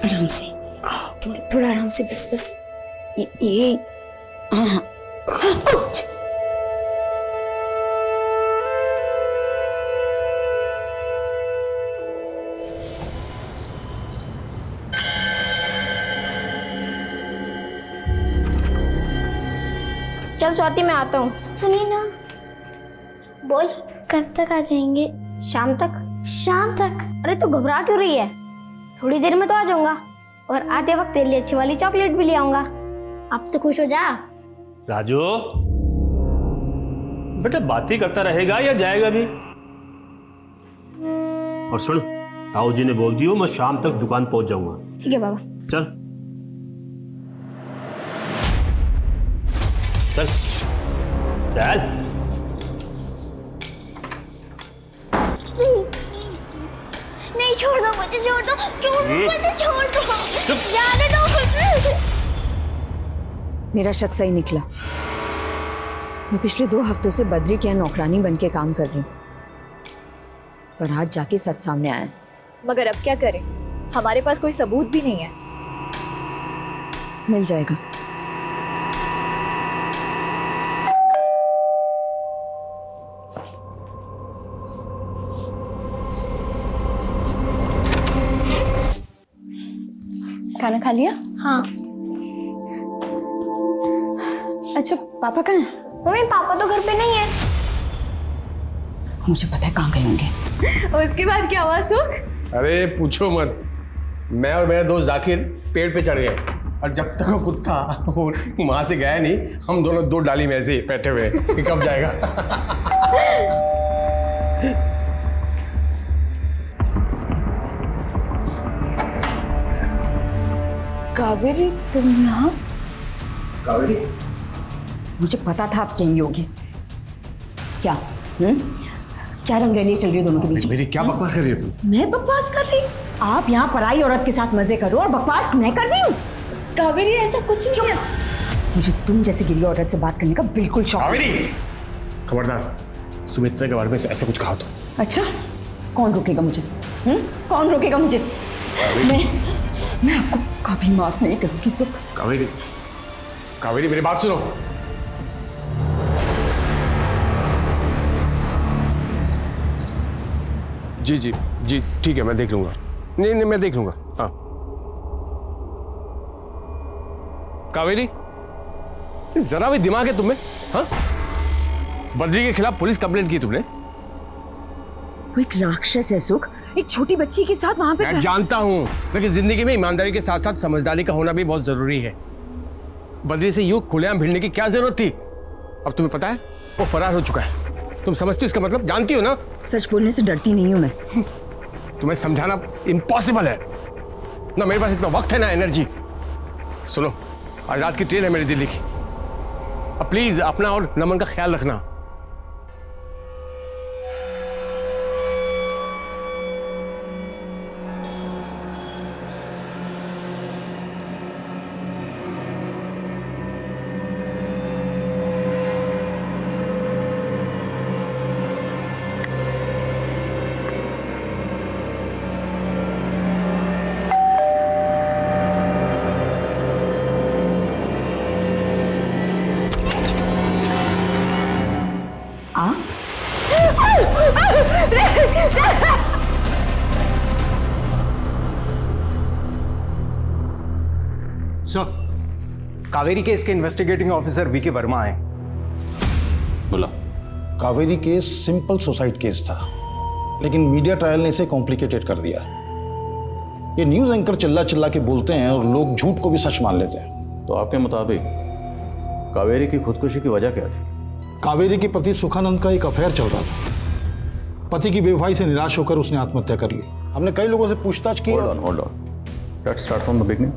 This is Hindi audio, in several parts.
आराम से, थोड़ा आराम से, बस बस। ये हाँ हाँ। चल स्वाति मैं आता हूँ। सुनिए ना, बोल। कब तक आ जाएंगे? शाम तक। शाम तक? अरे तू घबरा क्यों रही है? थोड़ी देर में तो आ जाऊंगा और आते वक्त तेरे लिए अच्छी वाली चॉकलेट भी ले आऊंगा। अब तो खुश हो जा। राजू बेटा बात ही करता रहेगा या जाएगा भी? और सुन, ताऊ जी ने बोल दियो मैं शाम तक दुकान पहुंच जाऊंगा। ठीक है बाबा। चल चल चल। नहीं, छोड़ दो मुझे, छोड़ दो, मुझे छोड़ दो, जाने दो। मेरा शक सही निकला। मैं पिछले 2 हफ्तों से बद्री के यहाँ नौकरानी बन के काम कर रही हूँ, पर आज जाके सच सामने आया। मगर अब क्या करें, हमारे पास कोई सबूत भी नहीं है। मिल जाएगा। खाना खा लिया? हाँ। अच्छा पापा कहाँ हैं? मम्मी पापा तो घर पे नहीं है। मुझे पता है कहाँ गए होंगे। और उसके बाद क्या हुआ सुख? अरे पूछो मत, मैं और मेरा दोस्त जाकिर पेड़ पे चढ़ गए और जब तक वो कुत्ता वहां से गया नहीं, हम दोनों 2 डाली में ऐसे ही बैठे हुए कि कब जाएगा। कावेरी तुम यहाँ? कावेरी? मुझे पता था आप यहीं होगे। क्या क्या रंगरेली चल रही है दोनों के बीच में? मेरी क्या बकवास कर रही हो तुम? मैं बकवास कर रही हूँ? आप यहाँ पराई औरत के साथ मजे करो और बकवास मैं कर रही हूँ? कावेरी ऐसा कुछ नहीं है। मुझे तुम जैसी गिरी औरत से बात करने का बिल्कुल शौक नहीं। कावेरी खबरदार, सुमित्रा के बारे में ऐसा कुछ कहा तो। अच्छा कौन रोकेगा मुझे? कौन रोकेगा मुझे? मैं आपको कभी माफ नहीं करूंगी सुख। कावेरी, कावेरी मेरी बात सुनो। जी जी जी ठीक है, मैं देख लूंगा। नहीं नहीं मैं देख लूंगा। हाँ कावेरी, जरा भी दिमाग है तुम्हें? हाँ, बद्री के खिलाफ पुलिस कंप्लेंट की तुमने? वो एक राक्षस है सुख, एक छोटी बच्ची के साथ वहां पे। मैं जानता हूं, लेकिन जिंदगी में ईमानदारी के साथ साथ समझदारी का होना भी बहुत जरूरी है। बद्री से यूं खुलेआम भिड़ने की क्या जरूरत थी? अब तुम्हें पता है वो फरार हो चुका है। तुम समझती हो इसका मतलब? जानती हो ना? सच बोलने से डरती नहीं हूं मैं। तुम्हें समझाना इम्पॉसिबल है ना, मेरे पास इतना वक्त है ना एनर्जी। सुनो, आज रात की ट्रेन है मेरी दिल्ली की। अब प्लीज अपना और नमन का ख्याल रखना। सर, कावेरी केस के इन्वेस्टिगेटिंग ऑफिसर वीके वर्मा आए। बोला। Kaveri case simple suicide case था, लेकिन मीडिया ट्रायल ने इसे कॉम्प्लिकेटेड कर दिया। ये न्यूज एंकर चिल्ला चिल्ला के बोलते हैं और लोग झूठ को भी सच मान लेते हैं। तो आपके मुताबिक कावेरी की खुदकुशी की वजह क्या थी? कावेरी के पति सुखानंद का एक अफेयर चल रहा था। पति की बेवफाई से निराश होकर उसने आत्महत्या कर ली। हमने कई लोगों से पूछताछ की। Hold on. Let's start from the beginning.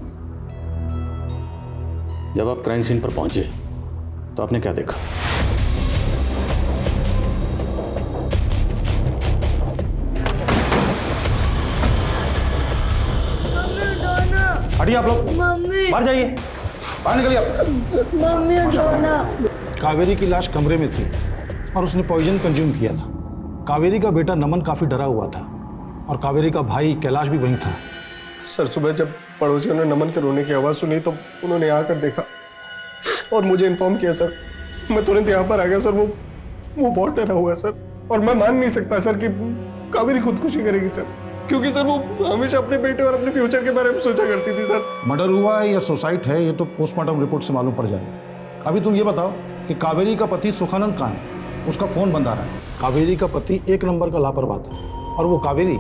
जब आप क्राइम सीन पर पहुंचे तो आपने क्या देखा? हटिए आप लोग, मम्मी, बाहर जाइए, बाहर निकलिए आप। मम्मी उठाना। कावेरी की लाश कमरे में थी और उसने पॉइजन कंज्यूम किया था। कावेरी का बेटा नमन काफी डरा हुआ था और कावेरी का भाई कैलाश भी वहीं था। सर सुबह जब पड़ोसियों ने नमन के रोने की आवाज़ सुनी तो उन्होंने आकर देखा और मुझे इन्फॉर्म किया सर। मैं तुरंत यहाँ पर आ गया सर। वो बहुत डरा हुआ है सर, और मैं मान नहीं सकता सर कि कावेरी खुदकुशी करेगी सर, क्योंकि सर वो हमेशा अपने बेटे और अपने फ्यूचर के बारे में सोचा करती थी सर। मर्डर हुआ है या सुसाइड है ये तो पोस्टमार्टम रिपोर्ट से मालूम पड़ जाएगा। अभी तुम ये बताओ कि कावेरी का पति सुखानंद कहाँ है? उसका फोन बंद आ रहा है। कावेरी का पति एक नंबर का लापरवाह था, और वो कावेरी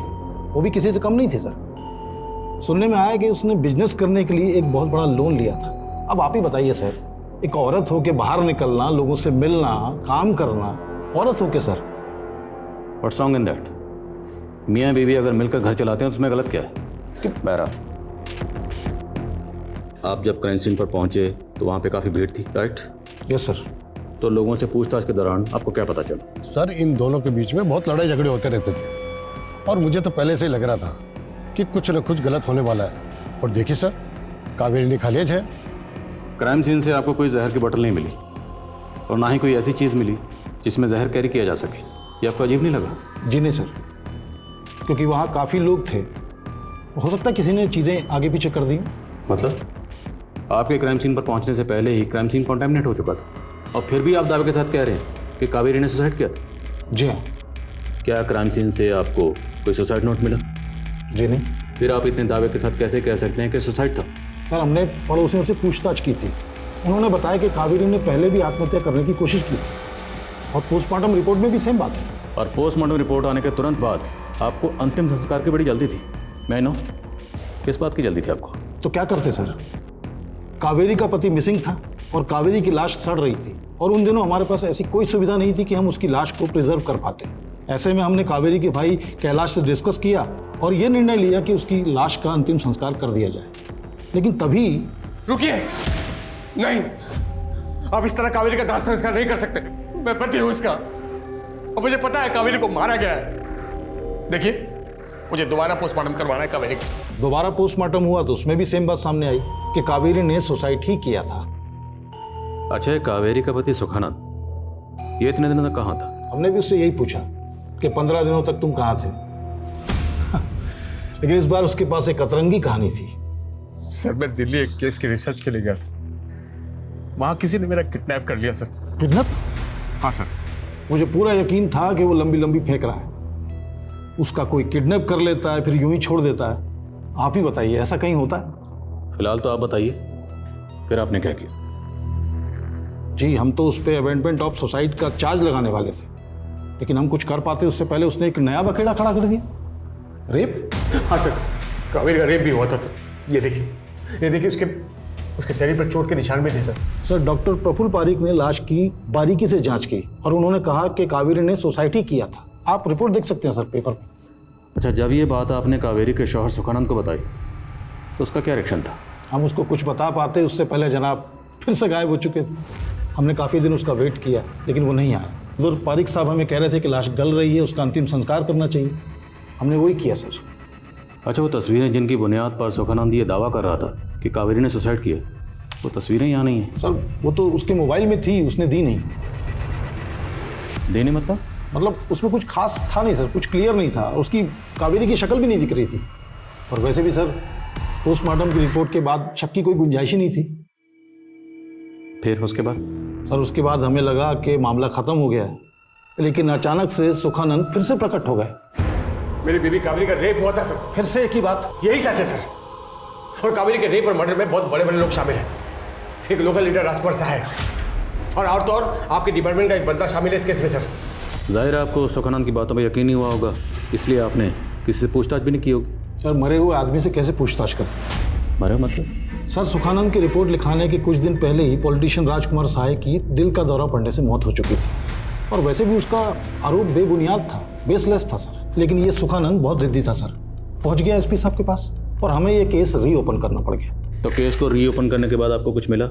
वो भी किसी से कम नहीं थी सर। सुनने में आया कि उसने बिजनेस करने के लिए एक बहुत बड़ा लोन लिया था। अब आप ही बताइए सर, एक औरत होके बाहर निकलना, लोगों से मिलना, काम करना, औरत होके sir. What's wrong in that? मियाँ बीवी अगर मिलकर घर चलाते हैं तो उसमें गलत क्या है? बहरहाल आप जब क्राइम सीन पर पहुंचे तो वहाँ पे काफ़ी भीड़ थी, राइट? Yes sir. तो लोगों से पूछताछ के दौरान आपको क्या पता चला? सर इन दोनों के बीच में बहुत लड़ाई झगड़े होते रहते थे, और मुझे तो पहले से ही लग रहा था कि कुछ न कुछ गलत होने वाला है। और देखिए सर, कावेरी ने खालिज है। क्राइम सीन से आपको कोई जहर की बोतल नहीं मिली, और ना ही कोई ऐसी चीज़ मिली जिसमें जहर कैरी किया जा सके। ये आपको अजीब नहीं लगा? जी नहीं सर, क्योंकि वहाँ काफ़ी लोग थे, हो सकता है किसी ने चीज़ें आगे पीछे कर दी। मतलब आपके क्राइम सीन पर पहुंचने से पहले ही क्राइम सीन कॉन्टेमिनेट हो चुका था, और फिर भी आप दावे के साथ कह रहे हैं कि कावेरी ने सुसाइड किया था? जी हाँ। क्या क्राइम सीन से आपको कोई सुसाइड नोट मिला? जी नहीं। फिर आप इतने दावे के साथ कैसे कह सकते हैं कि सुसाइड था? सर हमने पड़ोसियों से पूछताछ की थी, उन्होंने बताया कि कावेरी ने पहले भी आत्महत्या करने की कोशिश की, और पोस्टमार्टम रिपोर्ट में भी सेम बात है। और पोस्टमार्टम रिपोर्ट आने के तुरंत बाद आपको अंतिम संस्कार की बड़ी जल्दी थी। मैं नो किस बात की जल्दी थी आपको? तो क्या करते सर, कावेरी का पति मिसिंग था और कावेरी की लाश सड़ रही थी, और उन दिनों हमारे पास ऐसी कोई सुविधा नहीं थी कि हम उसकी लाश को प्रिजर्व कर पाते। ऐसे में हमने कावेरी के भाई कैलाश से डिस्कस किया और ये निर्णय लिया कि उसकी लाश का अंतिम संस्कार कर दिया जाए। लेकिन तभी रुकिए, नहीं, आप इस तरह कावेरी का दाह संस्कार नहीं कर सकते। मैं पति हूं इसका, और मुझे पता है कावेरी को मारा गया है। देखिए, मुझे दोबारा पोस्टमार्टम करवाना है कावेरी का। दोबारा पोस्टमार्टम हुआ तो उसमें भी सेम बात सामने आई कि कावेरी ने सुसाइड ही किया था। अच्छा, कावेरी का पति सुखानंद ये इतने दिनों तक कहाँ था? हमने भी उससे यही पूछा कि 15 दिनों तक तुम कहाँ थे। लेकिन इस बार उसके पास एक अतरंगी कहानी थी। सर मैं दिल्ली एक केस की रिसर्च के लिए गया था, वहां किसी ने मेरा किडनैप कर लिया सर। किडनैप? हाँ सर। मुझे पूरा यकीन था कि वो लंबी लंबी फेंक रहा है। उसका कोई किडनैप कर लेता है फिर यूं ही छोड़ देता है। आप ही बताइए, ऐसा कहीं होता है? फिलहाल तो आप बताइए, फिर आपने क्या किया? जी हम तो उस पर अबेंडमेंट ऑफ सुसाइड का चार्ज लगाने वाले थे, लेकिन हम कुछ कर पाते उससे पहले उसने एक नया बखेड़ा खड़ा कर दिया। रेप? हाँ सर, कावेरी का रेप भी हुआ था सर। ये देखिए उसके शरीर पर चोट के निशान भी थे sir. Sir doctor Praful Parikh ने लाश की बारीकी से जांच की और उन्होंने कहा कि कावेरी ने सुसाइड ही किया था। आप रिपोर्ट देख सकते हैं सर पेपर में। अच्छा, जब ये बात आपने कावेरी के शौहर सुखानंद को बताई तो उसका क्या रिएक्शन था? हम उसको कुछ बता पाते उससे पहले जनाब फिर से गायब हो चुके थे। हमने काफ़ी दिन उसका वेट किया लेकिन वो नहीं आया। उधर पारिक साहब हमें कह रहे थे कि लाश गल रही है, उसका अंतिम संस्कार करना चाहिए। हमने वही किया सर। अच्छा, वो तस्वीरें जिनकी बुनियाद पर सुखानंद ये दावा कर रहा था कि कावेरी ने सुसाइड किया, वो तस्वीरें यहाँ नहीं हैं? सर वो तो उसके मोबाइल में थी, उसने दी नहीं। देने मतलब उसमें कुछ खास था नहीं सर, कुछ क्लियर नहीं था। उसकी कावेरी की शक्ल भी नहीं दिख रही थी, और वैसे भी सर पोस्टमार्टम की रिपोर्ट के बाद शक की कोई गुंजाइश ही नहीं थी। फिर उसके बाद? सर उसके बाद हमें लगा कि मामला खत्म हो गया है, लेकिन अचानक से सुखानंद फिर से प्रकट हो गए। मेरी बीवी कावेरी का रेप हुआ था सर। फिर से एक ही बात? यही सच है सर, और कावेरी के रेप और मर्डर में बहुत बड़े बड़े लोग शामिल हैं। एक लोकल लीडर राजकुमार सहाय, और तो और आपके डिपार्टमेंट का एक बंदा शामिल है इस केस में सर। जाहिर है आपको सुखानंद की बातों पर यकीन नहीं हुआ होगा, इसलिए आपने किसी से पूछताछ भी नहीं की होगी। सर मरे हुए आदमी से कैसे पूछताछ करते? मरे मतलब? सर सुखानंद की रिपोर्ट लिखाने के कुछ दिन पहले ही पॉलिटिशियन राजकुमार सहाय की दिल का दौरा पड़ने से मौत हो चुकी थी, और वैसे भी उसका आरोप बेबुनियाद था, बेसलेस था सर। लेकिन ये सुखानंद बहुत जिद्दी था सर, पहुंच गया एसपी साहब के पास, और हमें ये केस रीओपन करना पड़ गया। तो केस को रीओपन करने के बाद आपको कुछ मिला?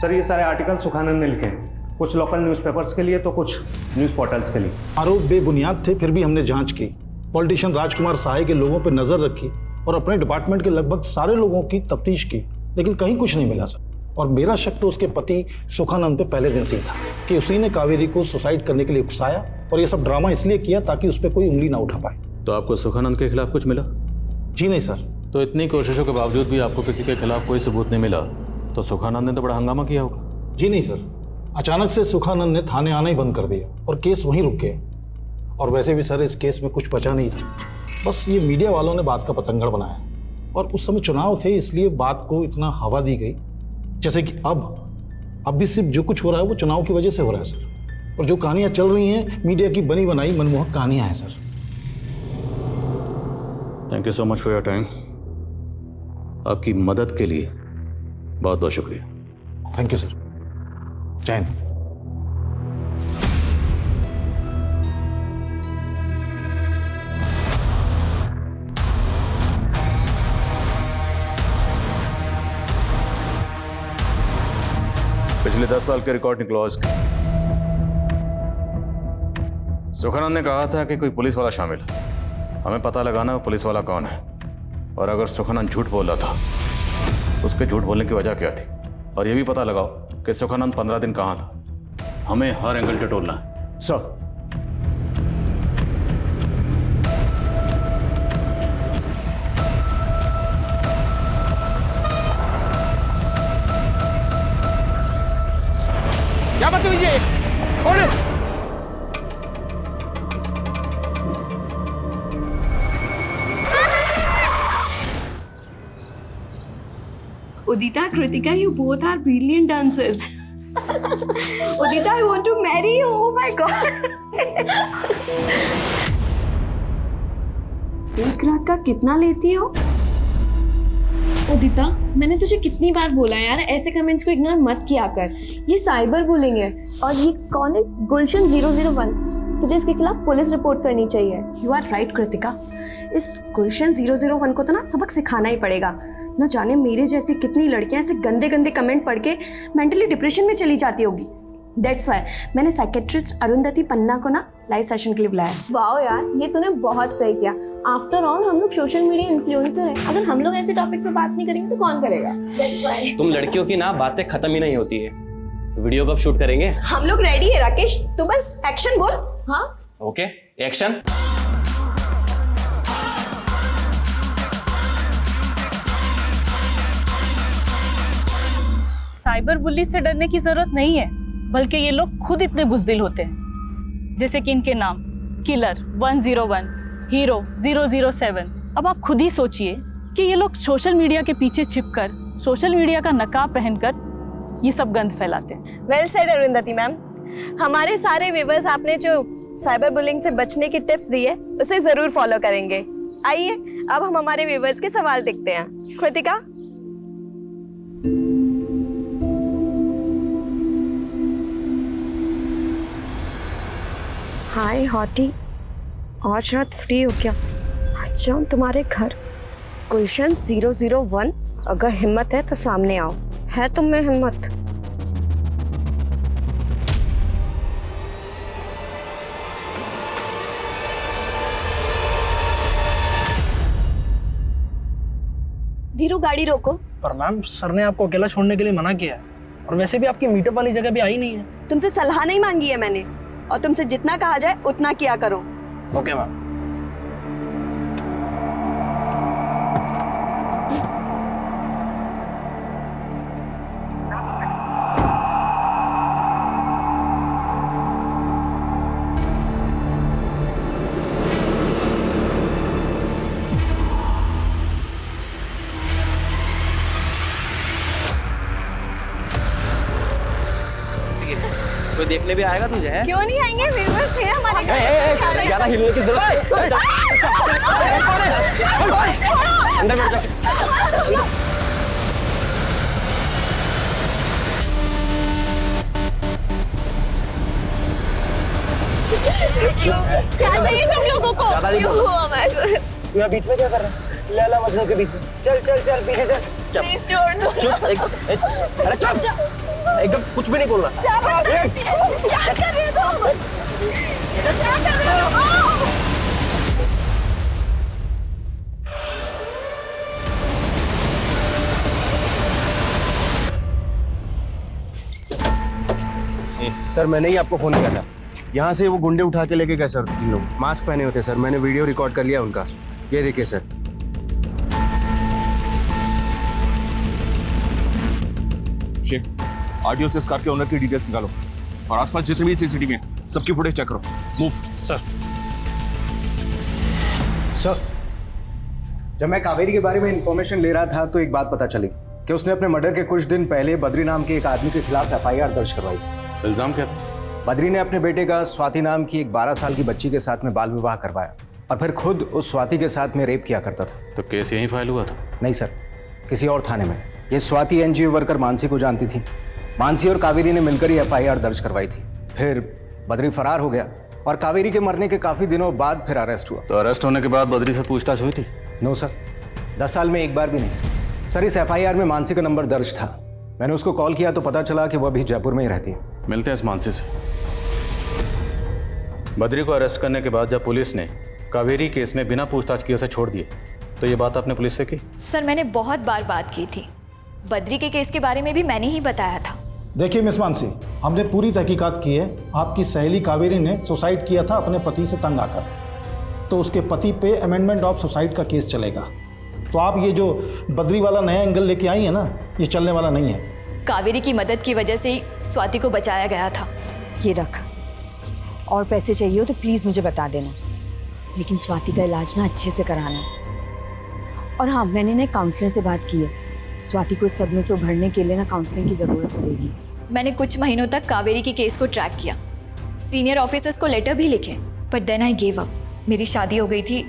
सर ये सारे आर्टिकल सुखानंद ने लिखे हैं, कुछ लोकल न्यूज़पेपर्स के लिए तो कुछ न्यूज़ पोर्टल्स के लिए। आरोप बेबुनियाद थे, फिर भी हमने जांच की। पॉलिटिशियन राजकुमार सहाय के लोगों पर नजर रखी और अपने डिपार्टमेंट के लगभग सारे लोगों की तफ्तीश की, लेकिन कहीं कुछ नहीं मिला सर। और मेरा शक तो उसके पति सुखानंद पे पहले दिन से ही था कि उसी ने कावेरी को सुसाइड करने के लिए उकसाया, और ये सब ड्रामा इसलिए किया ताकि उस पर कोई उंगली ना उठा पाए। तो आपको सुखानंद के खिलाफ कुछ मिला? जी नहीं सर, तो इतनी कोशिशों के बावजूद भी आपको किसी के खिलाफ कोई सबूत नहीं मिला, तो सुखानंद ने तो बड़ा हंगामा किया होगा। जी नहीं सर, अचानक से सुखानंद ने थाने आना ही बंद कर दिया और केस वहीं रुक गया। और वैसे भी सर इस केस में कुछ बचा नहीं था, बस ये मीडिया वालों ने बात का पतंगड़ बनाया। और उस समय चुनाव थे इसलिए बात को इतना हवा दी गई, जैसे कि अब भी सिर्फ जो कुछ हो रहा है वो चुनाव की वजह से हो रहा है सर। और जो कहानियां चल रही हैं मीडिया की बनी बनाई मनमोहक कहानियां हैं sir. Thank you so much for your time. आपकी मदद के लिए बहुत बहुत शुक्रिया। Thank you sir. जय हिंद। पिछले 10 साल के रिकॉर्ड निकलवा इसके। सुखानंद ने कहा था कि कोई पुलिस वाला शामिल है, हमें पता लगाना है पुलिस वाला कौन है। और अगर सुखानंद झूठ बोल रहा था तो उसके झूठ बोलने की वजह क्या थी, और ये भी पता लगाओ कि सुखानंद 15 दिन कहाँ था। हमें हर एंगल से टोलना है। सर क्या बदतमीजी है? कौन है? Udita, Kritika, you both are brilliant dancers. Udita, I want to marry you. Oh my God. एक रात का कितना लेती हो? उदिता, मैंने तुझे कितनी बार बोला यार, ऐसे कमेंट्स को इग्नोर मत किया कर। ये साइबर बुलिंग है। और ये कौन है? गुलशन 001। तुझे इसके खिलाफ पुलिस रिपोर्ट करनी चाहिए। You are right, Kritika. इस गुलशन 001 को तो ना सबक सिखाना ही पड़ेगा। न जाने मेरे जैसी कितनी लड़कियां ऐसे गंदे गंदे कमेंट पढ़ के मेंटली डिप्रेशन में चली जाती होगी। दैट्स व्हाई मैंने साइकेट्रिस्ट अरुंधति पन्ना को ना लाइव सेशन के लिए बुलाया। वाओ यार, ये तूने बहुत सही किया। आफ्टर ऑल हम लोग सोशल मीडिया इन्फ्लुएंसर हैं। अगर हम लोग ऐसे टॉपिक पे बात नहीं करेंगे तो कौन करेगा? दैट्स व्हाई तुम लड़कियों की ना बातें खत्म ही नहीं होती है। वीडियो कब शूट करेंगे? हम लोग रेडी है राकेश, तू बस एक्शन बोल। हाँ ओके, एक्शन। साइबर बुली से डरने की जरूरत नहीं है, बल्कि ये लोग खुद इतने बुज़दिल होते हैं। जैसे कि इनके नाम किलर 101, हीरो 007। अब आप खुद ही सोचिए कि ये लोग सोशल मीडिया के पीछे छिपकर, सोशल मीडिया का नकाब पहनकर ये सब गंद फैलाते हैं। Well said Arundhati ma'am. हमारे सारे व्यूअर्स आपने जो साइबर बुलिंग से बचने की टिप्स दी है उसे जरूर फॉलो करेंगे। आइए अब हम हमारे व्यूअर्स के सवाल देखते हैं। कृतिका, हाय हॉटी, आज रात फ्री हो क्या? आज जाऊँ तुम्हारे घर। गुलशन 001, अगर हिम्मत है तो सामने आओ। है तुम में हिम्मत? धीरू, गाड़ी रोको। पर मैम, सर ने आपको अकेला छोड़ने के लिए मना किया है, और वैसे भी आपकी मीटअप वाली जगह भी आई नहीं है। तुमसे सलाह नहीं मांगी है मैंने, और तुमसे जितना कहा जाए उतना किया करो। Okay ma'am. कोई देखने भी आएगा तुझे? है क्यों नहीं आएंगे? व्यूअर्स थे हमारे घर। ज्यादा हिलने की जरूरत है। अंदर बैठ जा। क्या चाहिए तुम लोगों को? क्यों हुआ हमारे? तू यहाँ बीच में क्या कर रहा है? लैला मजनू के बीच में। चल चल चल पीछे चल। प्लीज छोड़ दो। चुप। अरे चुप, एकदम कुछ भी नहीं बोल रहा। क्या कर रहे हो तुम? क्या कर रहे हो? सर मैंने ही आपको फोन किया था। यहाँ से वो गुंडे उठा के लेके गए सर। तीन लोग मास्क पहने होते सर। मैंने वीडियो रिकॉर्ड कर लिया उनका, ये देखिए सर। शेख, आरटीओ से इस कार के ओनर की डिटेल्स निकालो और आसपास जितने भी सीसीटीवी हैं सबकी फुटेज चेक करो। मूव। सर जब मैं कावेरी के बारे में इंफॉर्मेशन ले रहा था तो एक बात पता चली कि उसने अपने मर्डर के कुछ दिन पहले बद्री नाम के एक आदमी के खिलाफ एफआईआर दर्ज करवाई। इल्जाम क्या था? बद्री ने अपने बेटे का स्वाति नाम की एक 12 साल की बच्ची के साथ में बाल विवाह करवाया और फिर खुद उस स्वाति के साथ में रेप किया करता था। तो केस यहीं फाइल हुआ था? नहीं सर, किसी और थाने में। ये स्वाति एनजीओ वर्कर मानसी को जानती थी। मानसी और कावेरी ने मिलकर ही एफआईआर दर्ज करवाई थी। फिर बद्री फरार हो गया और कावेरी के मरने के काफी दिनों बाद फिर अरेस्ट हुआ। तो अरेस्ट होने के बाद बद्री से पूछताछ हुई थी? नो सर, 10 साल में एक बार भी नहीं। सर इस एफआईआर में मानसी का नंबर दर्ज था। मैंने उसको कॉल किया तो पता चला कि वह अभी जयपुर में ही रहती है। मिलते हैं इस मानसी से। बद्री को अरेस्ट करने के बाद जब पुलिस ने कावेरी केस में बिना पूछताछ किए उसे छोड़ दिए तो ये बात आपने पुलिस से की? सर मैंने बहुत बार बात की थी। बद्री के केस के बारे में भी मैंने ही बताया था। देखिए मिस मानसी, हमने पूरी तहकीकात की है। आपकी सहेली कावेरी ने सुसाइड किया था अपने पति से तंग आकर, तो उसके पति पे अमेंडमेंट ऑफ सुसाइड का केस चलेगा। तो आप ये जो बद्री वाला नया एंगल लेके आई है ना, ये चलने वाला नहीं है। कावेरी की मदद की वजह से ही स्वाति को बचाया गया था। ये रख, और पैसे चाहिए हो तो प्लीज़ मुझे बता देना, लेकिन स्वाति का इलाज ना अच्छे से कराना। और हाँ, मैंने ना काउंसलर से बात की है। स्वाति को इस सब में से उभरने के लिए ना काउंसलिंग की ज़रूरत पड़ेगी। मैंने कुछ महीनों तक कावेरी की केस को ट्रैक किया, सीनियर ऑफिसर्स को लेटर भी लिखे, but then I give up. मेरी शादी हो गई थी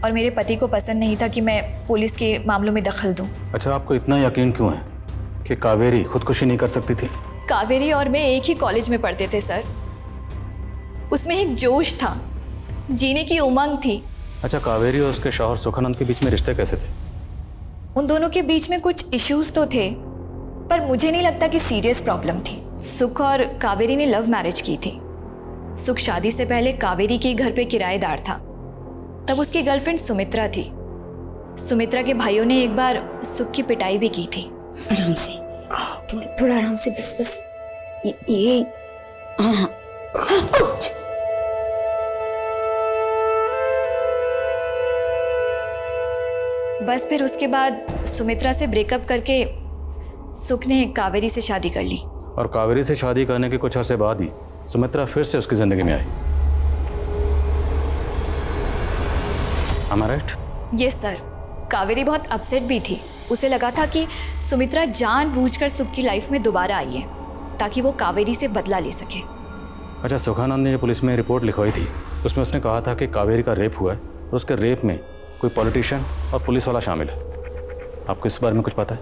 और मेरे पति को पसंद नहीं था कि मैं पुलिस के मामलों में दखल दूं। अच्छा, आपको इतना यकीन क्यों है कि कावेरी खुदकुशी नहीं कर सकती थी? कावेरी और मैं एक ही कॉलेज में पढ़ते थे सर। उसमें एक जोश था, जीने की उमंग थी। अच्छा, कावेरी और उसके शौहर सुखानंद के बीच में रिश्ते कैसे थे? उन दोनों के बीच में कुछ इश्यूज तो थे, पर मुझे नहीं लगता कि सीरियस प्रॉब्लम थी। सुख और कावेरी ने लव मैरिज की थी। सुख शादी से पहले कावेरी के घर पे किराएदार था। तब उसकी गर्लफ्रेंड सुमित्रा थी। सुमित्रा के भाइयों ने एक बार सुख की पिटाई भी की थी। आराम से, थोड़ा आराम से, बस बस। ये हाँ। बस फिर उसके बाद सुमित्रा से ब्रेकअप करके सुख ने कावेरी से शादी कर ली। और कावेरी से शादी करने के कुछ अरसे बाद ही सुमित्रा फिर से उसकी जिंदगी में आई। Am I right? Yes sir. Kaveri बहुत अपसेट भी थी। उसे लगा था कि सुमित्रा जानबूझकर सुख की लाइफ में दोबारा आई है ताकि वो कावेरी से बदला ले सके। अच्छा, सुखानंद ने जो पुलिस में रिपोर्ट लिखवाई थी उसमें उसने कहा था कि कावेरी का रेप हुआ है और उसके रेप में कोई पॉलिटिशियन और पुलिस वाला शामिल है। आपको इस बारे में कुछ पता है?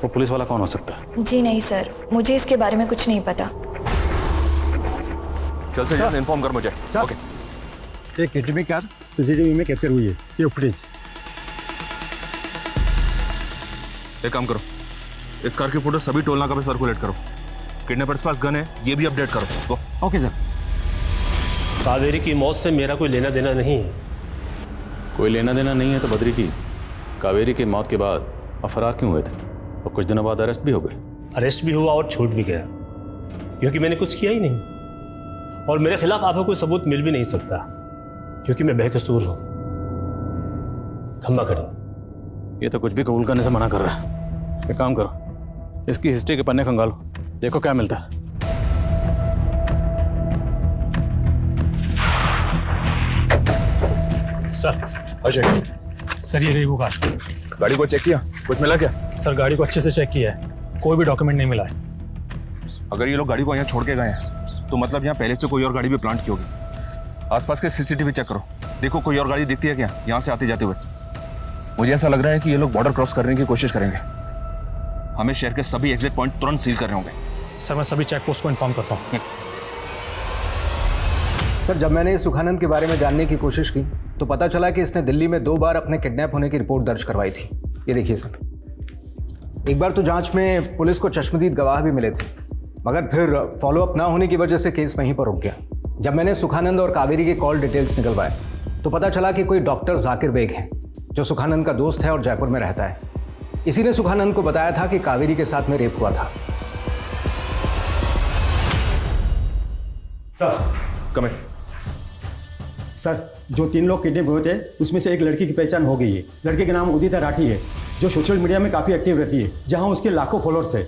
वो पुलिस वाला कौन हो सकता है? जी नहीं सर, मुझे इसके बारे में कुछ नहीं पता। चल से जल्द इन्फॉर्म कर मुझे। ओके। एक किडनैपिंग कार सीसीटीवी में कैप्चर हुई है, ये फुटेज। एक काम करो, इस कार की फोटो सभी टोल नाका पे सर्कुलेट करो। किडनैपर्स पास गन है, ये भी अपडेट करो। Okay sir. कावेरी की मौत से मेरा कोई लेना देना नहीं है। कोई लेना देना नहीं है तो बद्री जी, कावेरी की मौत के बाद आप फरार क्यों हुए थे और कुछ दिनों बाद अरेस्ट भी हो गए? अरेस्ट भी हुआ और छूट भी गया क्योंकि मैंने कुछ किया ही नहीं, और मेरे खिलाफ आपको कोई सबूत मिल भी नहीं सकता क्योंकि मैं बेकसूर हूं। खम्बा खड़ी। ये तो कुछ भी कबूल करने से मना कर रहा है। एक काम करो, इसकी हिस्ट्री के पन्ने खंगालो, देखो क्या मिलता है। सर, अजय सर, ये रही वो कार। गाड़ी को चेक किया, कुछ मिला क्या? सर, गाड़ी को अच्छे से चेक किया है, कोई भी डॉक्यूमेंट नहीं मिला है। अगर ये लोग गाड़ी को यहाँ छोड़ के गए हैं तो मतलब यहाँ पहले से कोई और गाड़ी भी प्लांट की होगी। आसपास के सीसीटीवी चेक करो, देखो कोई और गाड़ी दिखती है क्या यहाँ से आते जाते हुए। मुझे ऐसा लग रहा है कि ये लोग बॉर्डर क्रॉस करने की कोशिश करेंगे। हमें शहर के सभी एग्जिट पॉइंट तुरंत सील करने होंगे। सर, मैं सभी चेक पोस्ट को इन्फॉर्म करता हूँ। सर, जब मैंने सुखानंद के बारे में जानने की कोशिश की तो पता चला कि इसने दिल्ली में 2 बार अपने किडनैप होने की रिपोर्ट दर्ज करवाई थी। ये देखिए सर, एक बार तो जांच में पुलिस को चश्मदीद गवाह भी मिले थे, मगर फिर फॉलोअप ना होने की वजह से केस वहीं पर रुक गया। जब मैंने सुखानंद और कावेरी के कॉल डिटेल्स निकलवाए तो पता चला कि कोई डॉक्टर जाकिर बेग है जो सुखानंद का दोस्त है और जयपुर में रहता है। इसी ने सुखानंद को बताया था कि कावेरी के साथ में रेप हुआ था। सर, कम इन। सर, जो 3 लोग किडनैप हुए थे उसमें से एक लड़की की पहचान हो गई है। लड़के का नाम उदिता राठी है जो सोशल मीडिया में काफ़ी एक्टिव रहती है, जहां उसके लाखों फॉलोअर्स है।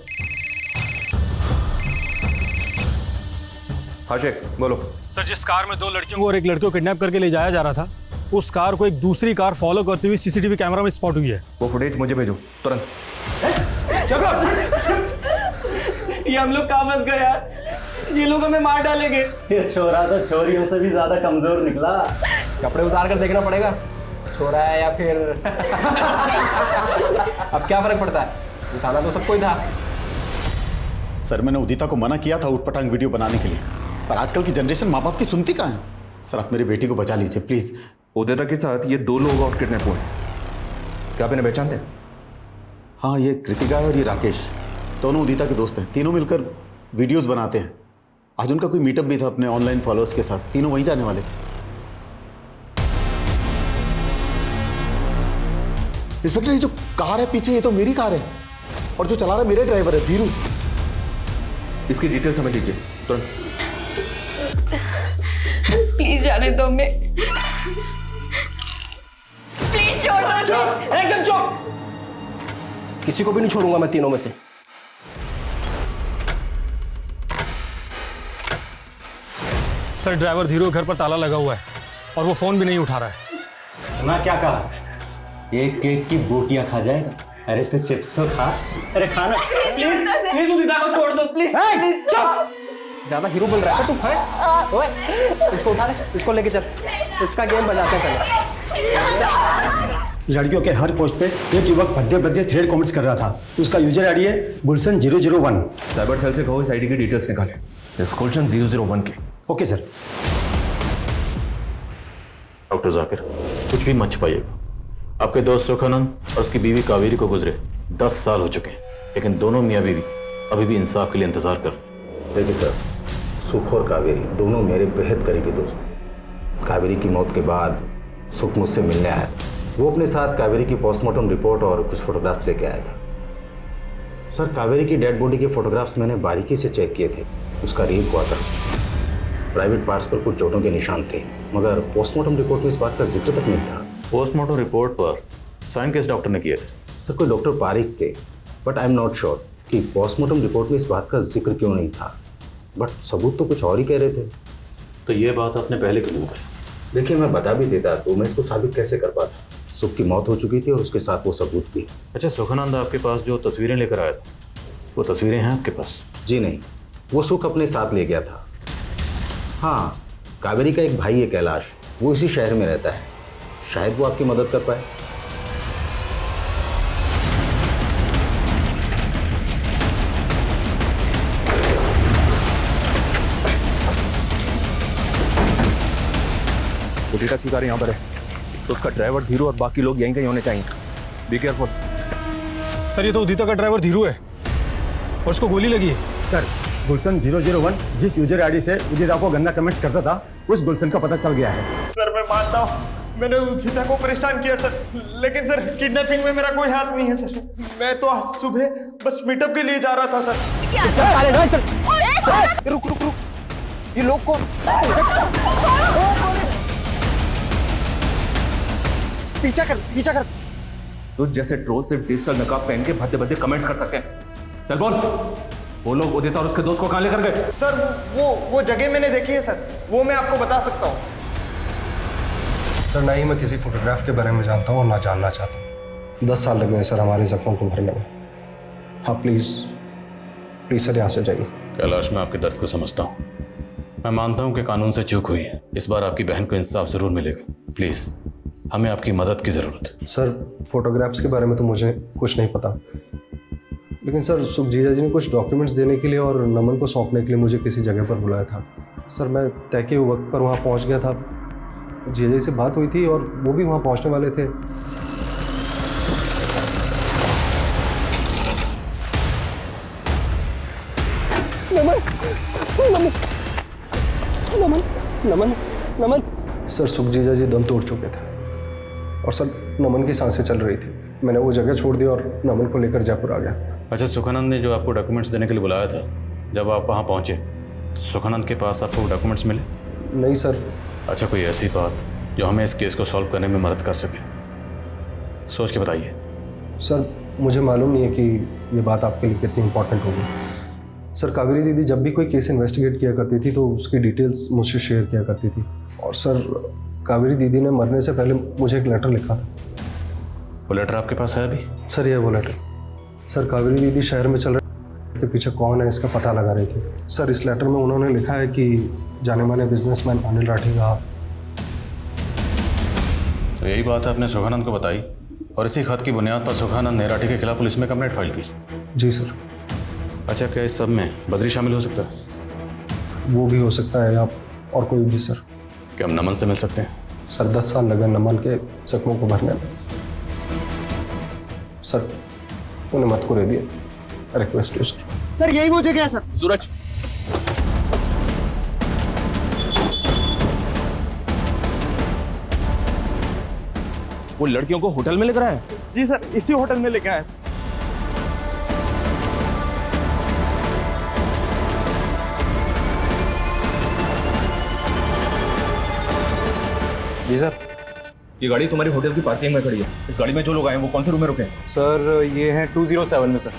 हाँ शेख बोलो। सर, जिस कार में 2 लड़कियों को और 1 लड़के को किडनैप करके ले जाया जा रहा था, उस कार को एक दूसरी कार फॉलो करती हुई सीसीटीवी कैमरा में स्पॉट हुई है। वो फुटेज मुझे भेजो तुरंत। ये हम लोग कहाँ फंस गए यार, ये लोग हमें मार डालेंगे। ये छोरा तो चोरियों से भी ज्यादा कमजोर निकला। कपड़े उतार कर देखना पड़ेगा, छोरा है या फिर अब क्या फर्क पड़ता है, उठाना तो सबको ही था। सर, मैंने उदिता को मना किया था उठपटांग वीडियो बनाने के लिए, पर आजकल की जनरेशन माँ बाप की सुनती कहाँ है। सर, आप मेरी बेटी को बचा लीजिए प्लीज। उदिता के साथ ये 2 लोग और किडनैप हुए, क्या आप इन्हें पहचानते? हाँ, ये कृतिका है और ये राकेश, दोनों उदिता के दोस्त हैं। तीनों मिलकर वीडियोस बनाते हैं। आज उनका कोई मीटअप भी था अपने ऑनलाइन फॉलोअर्स के साथ, तीनों वहीं जाने वाले थे। इंस्पेक्टर, ये जो कार है पीछे, ये तो मेरी कार है और जो चला रहा है मेरे ड्राइवर है धीरू। इसकी डिटेल्स हमें दीजिए तुरंत। प्लीज जाने दो हमें, प्लीज छोड़ दो। एकदम चुप, किसी को भी नहीं छोड़ूंगा मैं तीनों में से। सर, ड्राइवर धीरू घर पर ताला लगा हुआ है और वो फोन भी नहीं उठा रहा है। सुना क्या कहा, एक केक की बोटियां खा जाएगा। अरे तो चिप्स तो खा, अरे खाना। प्लीज प्लीज उदिता को छोड़ दो प्लीज। चुप, ज्यादा हीरो बन रहा है तुम। हट, ओए इसको उठा ले, इसको लेके चल, इसका गेम बजाते हैं पहले। लड़कियों के हर पोस्ट पे एक युवक भद्दे भद्दे थ्रेड कमेंट्स कर रहा था। उसका यूजर आईडी है गुलशन 001। साइबर सेल से कहो इस आईडी की डिटेल्स निकाले, इस गुलशन 001 के। Okay sir. डॉक्टर जाकिर, कुछ भी मत छुपाइएगा। आपके दोस्त सुखानंद और उसकी बीवी कावेरी को गुजरे 10 साल हो चुके हैं, लेकिन दोनों मियाँ बीवी अभी भी इंसाफ के लिए इंतजार कर। देखिए सर, सुख और कावेरी दोनों मेरे बेहद करीबी दोस्त थे। कावेरी की मौत के बाद सुख मुझसे मिलने आया था। वो अपने साथ कावेरी की पोस्टमार्टम रिपोर्ट और कुछ फोटोग्राफ्स लेके आया था। सर, कावेरी की डेड बॉडी के फोटोग्राफ्स मैंने बारीकी से चेक किए थे। उसका रेप हुआ था, प्राइवेट पार्ट्स पर कुछ चोटों के निशान थे, मगर पोस्टमार्टम रिपोर्ट में इस बात का जिक्र तक नहीं था। पोस्टमार्टम रिपोर्ट पर साइन किस डॉक्टर ने किए थे? सर, कोई डॉक्टर पारिक थे, but I am not sure कि पोस्टमार्टम रिपोर्ट में इस बात का जिक्र क्यों नहीं था। बट सबूत तो कुछ और ही कह रहे थे। तो ये बात आपने पहले क्यों बताई? देखिए, मैं बता भी देता तो मैं इसको साबित कैसे कर पाता। सुख की मौत हो चुकी थी और उसके साथ वो सबूत भी। अच्छा, सुखानंद आपके पास जो तस्वीरें लेकर आया था, वो तस्वीरें हैं आपके पास? जी नहीं, वो सुख अपने साथ ले गया था। हाँ, कावेरी का एक भाई है कैलाश, वो इसी शहर में रहता है, शायद वो आपकी मदद कर पाए। उदिता की कार यहाँ पर है, तो उसका ड्राइवर धीरू और बाकी लोग यहीं कहीं होने चाहिए। Be careful. सर, ये तो उदिता का ड्राइवर धीरू है और उसको गोली लगी है। सर, गुलशन 001 जिस यूजर आईडी से उदिता को गंदा कमेंट्स करता था, उस गुलशन का पता चल गया है। सर, मैं मानता हूँ मैंने उदिता को परेशान किया सर, लेकिन सर किडनैपिंग में मेरा कोई हाथ नहीं है सर। मैं तो आज सुबह बस मीटअप के लिए जा रहा था सर। रुक रुक रुक, ये लोग को पीछा कर, पीछा कर। तो जैसे ट्रोल सिर्फ डिजिटल नकाब पहन के भद्दे भद्दे कमेंट्स कर सकते हैं। चल बोल, वो लोग उदिता और उसके दोस्त को कहां लेकर गए? सर, वो जगह मैंने देखी है सर, वो मैं आपको बता सकता हूँ। सर, ना ही मैं किसी फोटोग्राफ के बारे में जानता हूँ और ना जानना चाहता हूँ। 10 साल लग गए सर हमारे जख्मों को भरने में। हाँ प्लीज़ प्लीज़ सर, यहाँ से जाइए। कैलाश, मैं आपके दर्द को समझता हूँ। मैं मानता हूँ कि कानून से चूक हुई है। इस बार आपकी बहन को इंसाफ जरूर मिलेगा। प्लीज़, हमें आपकी मदद की ज़रूरत है। सर, फोटोग्राफ्स के बारे में तो मुझे कुछ नहीं पता, लेकिन सर सुख जीजा जी ने कुछ डॉक्यूमेंट्स देने के लिए और नमन को सौंपने के लिए मुझे किसी जगह पर बुलाया था। सर, मैं तय के वक्त पर वहाँ पहुँच गया था। जीजा जी से बात हुई थी और वो भी वहाँ पहुँचने वाले थे। नमन नमन नमन नमन नमन। सर, सुख जीजा जी दम तोड़ चुके थे और सर नमन की सांसें चल रही थी। मैंने वो जगह छोड़ दी और नमन को लेकर जयपुर आ गया। अच्छा, सुखानंद ने जो आपको डॉक्यूमेंट्स देने के लिए बुलाया था, जब आप वहाँ पहुँचे तो सुखानंद के पास आपको डॉक्यूमेंट्स मिले? नहीं सर। अच्छा, कोई ऐसी बात जो हमें इस केस को सॉल्व करने में मदद कर सके? सोच के बताइए। सर, मुझे मालूम नहीं है कि ये बात आपके लिए कितनी इम्पोर्टेंट होगी। सर कावेरी दीदी जब भी कोई केस इन्वेस्टिगेट किया करती थी तो उसकी डिटेल्स मुझसे शेयर किया करती थी। और सर कावेरी दीदी ने मरने से पहले मुझे एक लेटर लिखा था। वो लेटर आपके पास है अभी? सर ये वो लेटर। सर कावेरी दीदी शहर में चल रहे के पीछे कौन है इसका पता लगा रही थी। सर इस लेटर में उन्होंने लिखा है कि जाने माने बिजनेसमैन अनिल राठी का। तो यही बात आपने सुखानंद को बताई और इसी खत की बुनियाद पर सुखानंद ने राठी के खिलाफ पुलिस में कंप्लेंट फाइल की? जी सर। अच्छा, क्या इस सब में बद्री शामिल हो सकता है? वो भी हो सकता है या और कोई भी सर। क्या हम नमन से मिल सकते हैं? सर 10 साल लगे नमन के जख्मों को भरने में। सर उन्हें मत को दे दिए, रिक्वेस्ट है सर। सर यही वो जगह है सर। सूरज, वो लड़कियों को होटल में लेकर आया? जी सर, इसी होटल में लेके आए। जी सर। ये गाड़ी तुम्हारी होटल की पार्किंग में खड़ी है। इस गाड़ी में जो लोग आए हैं वो कौन से रूम में रुके हैं? सर ये है 207 में सर।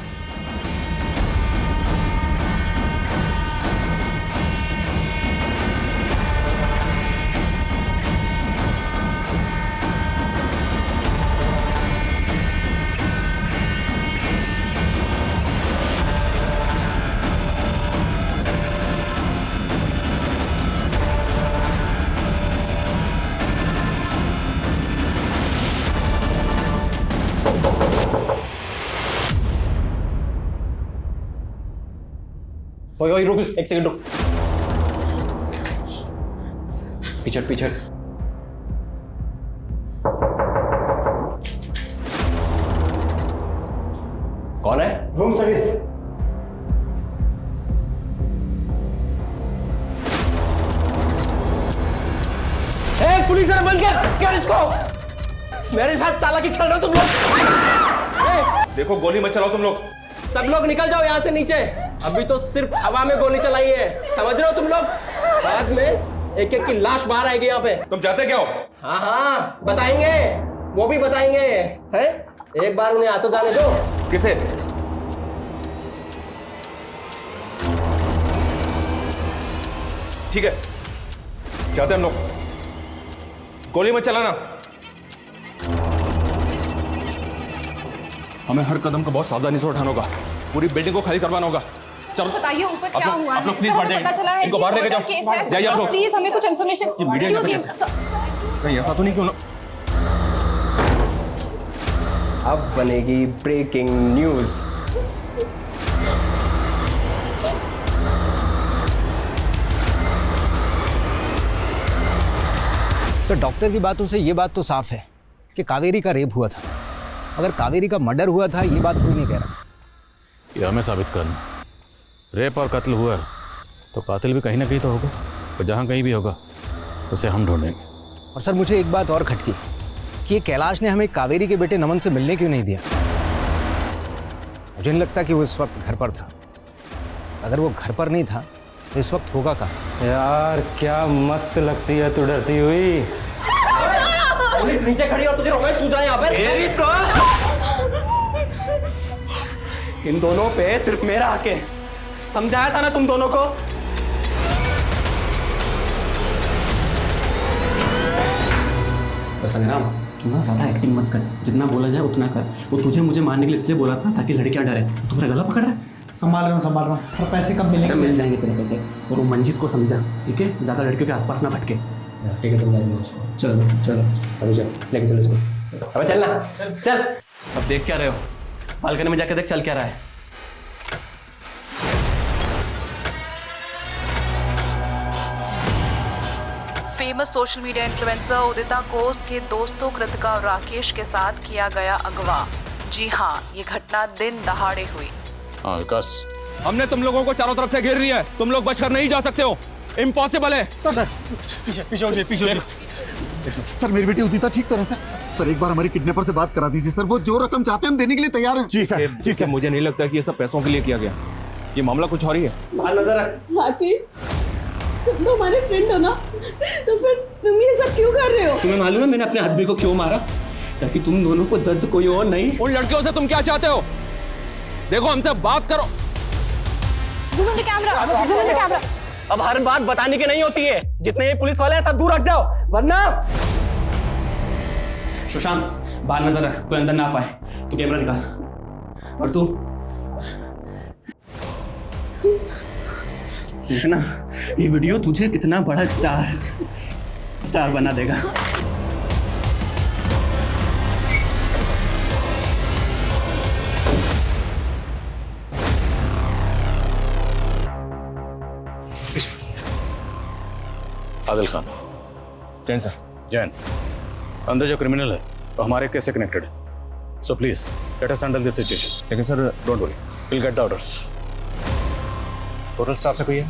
ओए रुक, एक सेकंड रुक। पीछे पीछे। कौन है? Room service. पुलिस है, बंद कर इसको। मेरे साथ चालाकी खेल रहे हो तुम लोग। देखो गोली मत चलाओ तुम लोग। सब लोग निकल जाओ यहाँ से नीचे। अभी तो सिर्फ हवा में गोली चलाई है, समझ रहे हो तुम लोग? बाद में एक एक की लाश बाहर आएगी यहाँ पे। तुम चाहते क्या हो? हाँ हाँ बताएंगे, वो भी बताएंगे। हैं? एक बार उन्हें आ तो जाने दो। किसे? ठीक है, चाहते हम लोग। गोली मत चलाना। हमें हर कदम को बहुत सावधानी से उठाना होगा। पूरी बिल्डिंग को खाली करवाना होगा। चलो बताइए ऊपर क्या हुआ है? आप लोग प्लीज बाहर जाइए। इनको बाहर लेके जाओ। जाइए आप लोग। प्लीज हमें कुछ इन्फॉर्मेशन। ये मीडिया कैसे? कहीं ऐसा तो नहीं क्यों? अब बनेगी ब्रेकिंग न्यूज। सर डॉक्टर की बातों से ये बात तो साफ है कि कावेरी का रेप हुआ था। अगर कावेरी का मर्डर हुआ था ये बात कोई नहीं कह रहा। ये हमें साबित करना। रेप और कत्ल हुआ तो कातिल भी कहीं ना कहीं तो होगा, और जहाँ कहीं भी होगा उसे हम ढूंढेंगे। और सर मुझे एक बात और खटकी कि ये कैलाश ने हमें कावेरी के बेटे नमन से मिलने क्यों नहीं दिया। मुझे नहीं लगता कि वो इस वक्त घर पर था। अगर वो घर पर नहीं था तो इस वक्त होगा कहाँ? यार क्या मस्त लगती है तू डरती हुई। पुलिस नीचे खड़ी और तुझे रोमांस सूझ रहा है यहाँ पे। इन दोनों पे सिर्फ मेरा हक है, समझाया था ना तुम दोनों को। संग्राम तू ना ज्यादा एक्टिंग मत कर, जितना बोला जाए उतना कर। वो तुझे मुझे मारने के लिए इसलिए बोला था ताकि लड़कियां डरे। तू मेरा गला पकड़ रहा है। संभाल रहा हूँ। और पैसे कब मिलेंगे? मिल जाएंगे तेरे पैसे। और वो मंजित को समझा, ठीक है? ज्यादा लड़कियों के आसपास ना भटके। ठीक है, समझा दूंगा उसको। चलो चलो अभी चल, लेके चलो चलो। अबे चल ना, चल। अब देख क्या रहे हो? बालकनी में जाके देख चल क्या रहा है। फेमस सोशल मीडिया इन्फ्लुएंसर उदिता को उसके दोस्तों कृतिका और राकेश के साथ किया गया अगवा। जी हाँ, ये घटना दिन दहाड़े हुई। हाँ विकास, हमने तुम लोगों को चारों तरफ से घेर लिया है। तुम लोग बचकर नहीं जा सकते हो, इम्पॉसिबल है। सर पीछे सर मेरी बेटी उदिता ठीक तरह से। सर एक बार हमारी किडनैपर से बात करा दीजिए सर, वो जो रकम चाहते हैं हम देने के लिए तैयार हैं। जी सर। मुझे नहीं लगता कि ये सब पैसों के लिए किया गया। ये मामला कुछ और ही है। नजर रख। हाथी तुम तो हमारे फ्रेंड हो ना, तो फिर तुम ये सब क्यों कर रहे हो? तुम्हें मालूम है मैंने अपने आदमी को क्यों मारा? ताकि तुम दोनों को दर्द कोई और नहीं। उन लड़कियों से तुम क्या चाहते हो? देखो हमसे बात करो। Zoom in the camera. Zoom in the camera. अब हर बात बताने की नहीं होती है। जितने ये पुलिस वाले हैं सब दूर हट जाओ, वरना। सुशांत बाहर नजर रख, कोई अंदर ना आ पाए। तू कैमरा निकाल। और तू देखना ये वीडियो तुझे कितना बड़ा स्टार बना देगा। आदिल खान। जैन सर। जैन, अंदर जो क्रिमिनल है वो हमारे केस से कनेक्टेड है, so please let us handle this situation. लेकिन sir don't worry, will get the orders. Hotel staff से कोई है?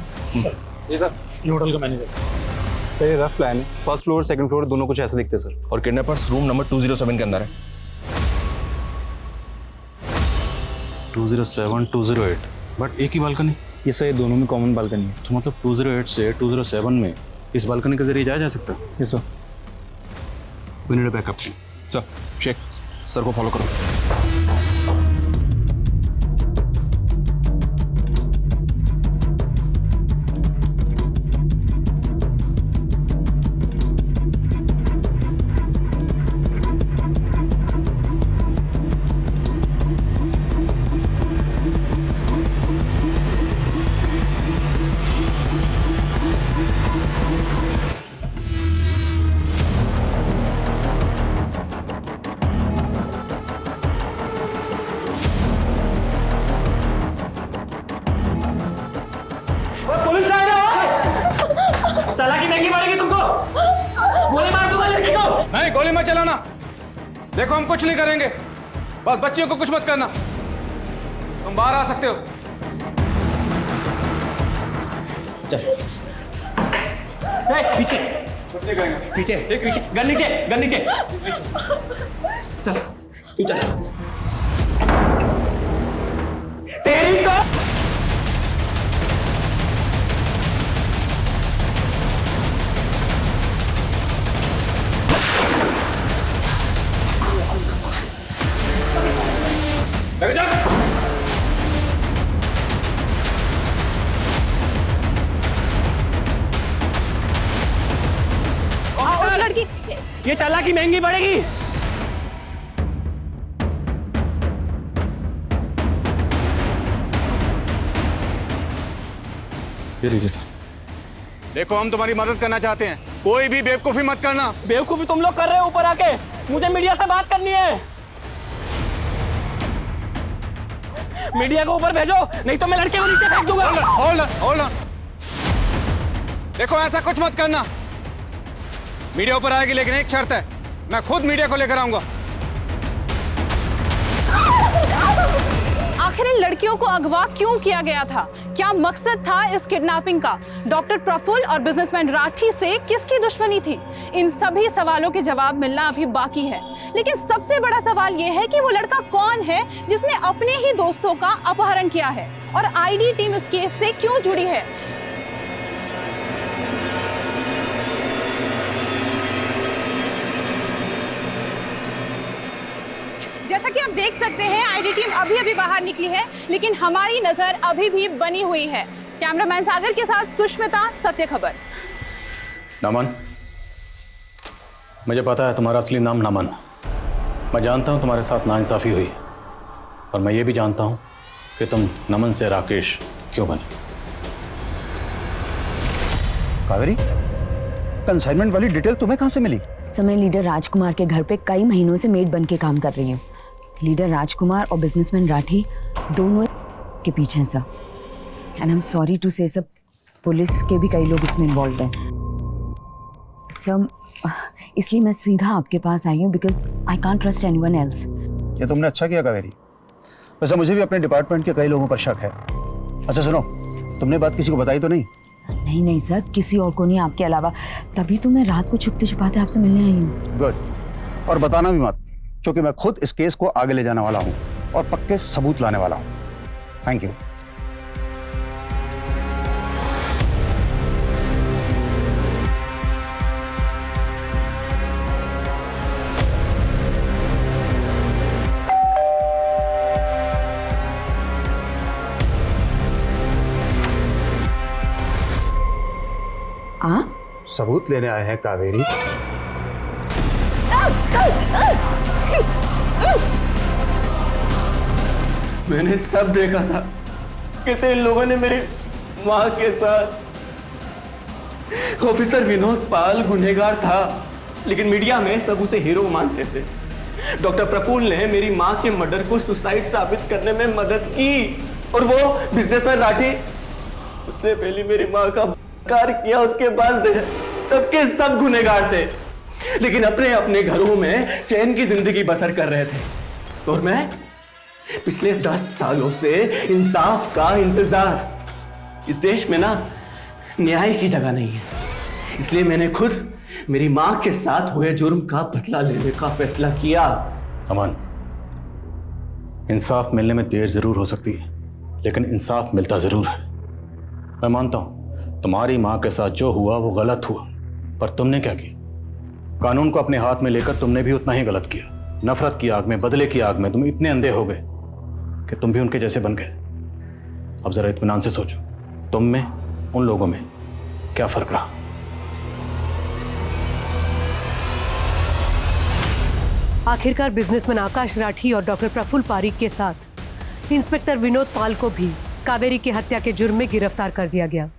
जी सर, ये होटल का मैनेजर। ये रफ प्लान है, फर्स्ट फ्लोर सेकंड फ्लोर दोनों कुछ ऐसे दिखते हैं सर। और किडनैपर्स रूम नंबर 207 के अंदर है। 207, 208, बट एक ही बालकनी। ये सर दोनों में कॉमन बालकनी है। तो मतलब 208 से 207 में इस बालकनी के जरिए जाया जा सकता है? Yes sir. We need a backup. Sir, Sheikh sir को फॉलो करो। पुलिस आ रहा है। चालाकी महंगी पड़ेगी तुमको। गोली मार दूंगा लड़की को। नहीं, गोली मत चलाना। देखो हम कुछ नहीं करेंगे, बस बच्चियों को कुछ मत करना। तुम बाहर आ सकते हो। चल पीछे पीछे पीछे, गन नीचे, गन नीचे। चल तू चल। तेरी तो लड़की ये चालाकी महंगी पड़ेगी। ये लीजिए सर। देखो हम तुम्हारी मदद करना चाहते हैं, कोई भी बेवकूफी मत करना। बेवकूफी तुम लोग कर रहे हो ऊपर आके। मुझे मीडिया से बात करनी है। मीडिया को ऊपर भेजो, नहीं तो मैं लड़के को नीचे फेंक दूंगा। Hold on. देखो ऐसा कुछ मत करना। मीडिया ऊपर आएगी, लेकिन एक शर्त है, मैं खुद मीडिया को लेकर आऊंगा। आखिर इन लड़कियों को अगवा क्यों किया गया था? क्या मकसद था इस किडनैपिंग का? डॉक्टर प्रफुल्ल और बिजनेसमैन राठी से किसकी दुश्मनी थी? इन सभी सवालों के जवाब मिलना अभी बाकी है। लेकिन सबसे बड़ा सवाल यह है कि वो लड़का कौन है जिसने अपने ही दोस्तों का अपहरण किया है, और आईडी टीम इस केस से क्यों जुड़ी है? जैसा कि आप देख सकते हैं, आईडी टीम अभी बाहर निकली है, लेकिन हमारी नजर अभी भी बनी हुई है। कैमरामैन सागर के साथ सुष्मिता, सत्य खबर। नमन, मुझे पता है तुम्हारा असली नाम नमन। मैं जानता हूं तुम्हारे साथ नाइंसाफी हुई, और मैं ये भी जानता हूं कि तुम नमन से राकेश क्यों बने। कावेरी, कंसाइनमेंट वाली डिटेल तुम्हें कहां से मिली? सर, मैं लीडर राजकुमार के घर पे कई महीनों से मेड बन के काम कर रही हूँ। लीडर राजकुमार और बिजनेसमैन राठी दोनों के पीछे हैं sir. And I am sorry to say, सब पुलिस के भी कई लोग इसमें इन्वॉल्व हैं सर। इसलिए मैं सीधा आपके पास आई हूँ, because I can't trust anyone else. ये तुमने अच्छा किया कावेरी। वैसे मुझे भी अपने डिपार्टमेंट के कई लोगों पर शक है। अच्छा सुनो, तुमने बात किसी को बताई तो नहीं? नहीं सर, किसी और को नहीं आपके अलावा। तभी तो मैं रात को छुपते छुपाते आपसे मिलने आई हूँ। गुड। और बताना भी मत, क्योंकि मैं खुद इस केस को आगे ले जाने वाला हूँ और पक्के सबूत लाने वाला हूँ। Thank you. सबूत लेने आए हैं कावेरी? मैंने सब देखा था कैसे इन लोगों ने मेरी माँ के साथ। ऑफिसर विनोद पाल गुनहगार था, लेकिन मीडिया में सब उसे हीरो मानते थे। डॉक्टर प्रफुल्ल ने मेरी माँ के मर्डर को सुसाइड साबित करने में मदद की, और वो बिजनेसमैन राठी, उसने पहले मेरी माँ का कार किया, उसके बाद सबके सब गुनहगार थे, लेकिन अपने अपने घरों में चैन की जिंदगी बसर कर रहे थे। और मैं पिछले 10 सालों से इंसाफ का इंतजार। इस देश में ना न्याय की जगह नहीं है, इसलिए मैंने खुद मेरी मां के साथ हुए जुर्म का बदला लेने का फैसला किया। अमन, इंसाफ मिलने में देर जरूर हो सकती है, लेकिन इंसाफ मिलता जरूर है। मैं मानता हूं तुम्हारी मां के साथ जो हुआ वो गलत हुआ, पर तुमने क्या किया? कानून को अपने हाथ में लेकर तुमने भी उतना ही गलत किया। नफरत की आग में, बदले की आग में तुम इतने अंधे हो गए कि तुम भी उनके जैसे बन गए। अब जरा इत्मीनान से सोचो, तुम में, उन लोगों में क्या फर्क रहा? आखिरकार बिजनेसमैन आकाश राठी और डॉक्टर प्रफुल्ल पारीक के साथ इंस्पेक्टर विनोद पाल को भी कावेरी की हत्या के जुर्म में गिरफ्तार कर दिया गया।